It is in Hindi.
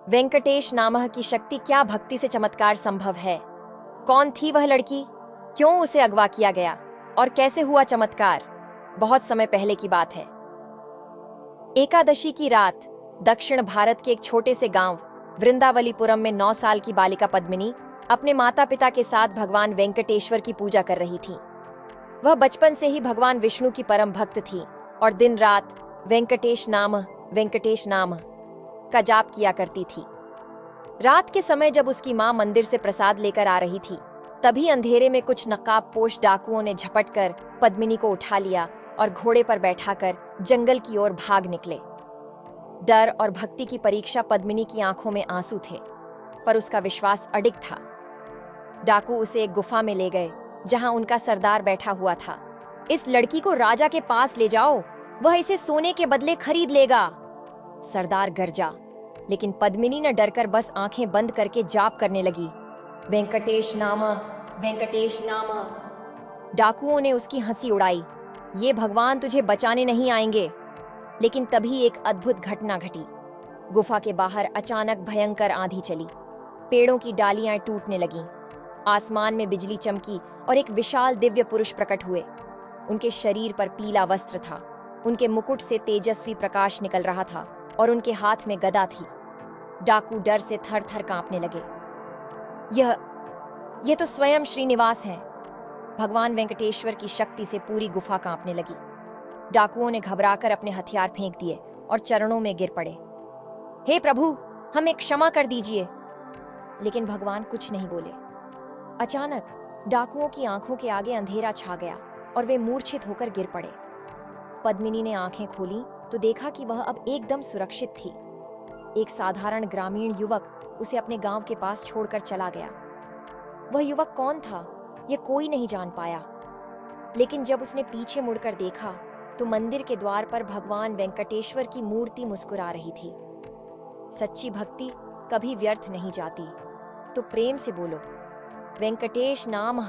वेंकटेश नामह की शक्ति, क्या भक्ति से चमत्कार संभव है? कौन थी वह लड़की? क्यों उसे अगवा किया गया और कैसे हुआ चमत्कार? बहुत समय पहले की बात है। एकादशी की रात दक्षिण भारत के एक छोटे से गांव वृंदावलीपुरम में 9 साल की बालिका पद्मिनी अपने माता पिता के साथ भगवान वेंकटेश्वर की पूजा कर रही थी। वह बचपन से ही भगवान विष्णु की परम भक्त थी और दिन रात वेंकटेश नाम का जाप किया करती थी। रात के समय जब उसकी मां मंदिर से प्रसाद लेकर आ रही थी, तभी अंधेरे में कुछ नकाबपोश डाकुओं ने झपट कर पद्मिनी को उठा लिया और घोड़े पर बैठाकर जंगल की ओर भाग निकले। डर और भक्ति की परीक्षा पद्मिनी की आंखों में आंसू थे, पर उसका विश्वास अडिग था। डाकू उसे एक गुफा में ले गए जहां उनका सरदार बैठा हुआ था। इस लड़की को राजा के पास ले जाओ, वह इसे सोने के बदले खरीद लेगा। सरदार गरजा, लेकिन पद्मिनी न डरकर बस आंखें बंद करके जाप करने लगी, वेंकटेश नाम, वेंकटेश नाम। डाकुओं ने उसकी हंसी उड़ाई, ये भगवान तुझे बचाने नहीं आएंगे। लेकिन तभी एक अद्भुत घटना घटी। गुफा के बाहर अचानक भयंकर आंधी चली, पेड़ों की डालियां टूटने लगीं, आसमान में बिजली चमकी और एक विशाल दिव्य पुरुष प्रकट हुए। उनके शरीर पर पीला वस्त्र था, उनके मुकुट से तेजस्वी प्रकाश निकल रहा था और उनके हाथ में गदा थी। डाकू डर से थर थर कांपने लगे। यह तो स्वयं श्रीनिवास हैं। भगवान वेंकटेश्वर की शक्ति से पूरी गुफा कांपने लगी। डाकुओं ने घबराकर अपने हथियार फेंक दिए और चरणों में गिर पड़े। हे प्रभु, हमें क्षमा कर दीजिए। लेकिन भगवान कुछ नहीं बोले। अचानक डाकुओं की आंखों के आगे अंधेरा छा गया और वे मूर्छित होकर गिर पड़े। पद्मिनी ने आंखें खोली तो देखा कि वह अब एकदम सुरक्षित थी। एक साधारण ग्रामीण युवक उसे अपने गांव के पास छोड़कर चला गया। वह युवक कौन था, यह कोई नहीं जान पाया। लेकिन जब उसने पीछे मुड़कर देखा तो मंदिर के द्वार पर भगवान वेंकटेश्वर की मूर्ति मुस्कुरा रही थी। सच्ची भक्ति कभी व्यर्थ नहीं जाती, तो प्रेम से बोलो, वेंकटेश नाम।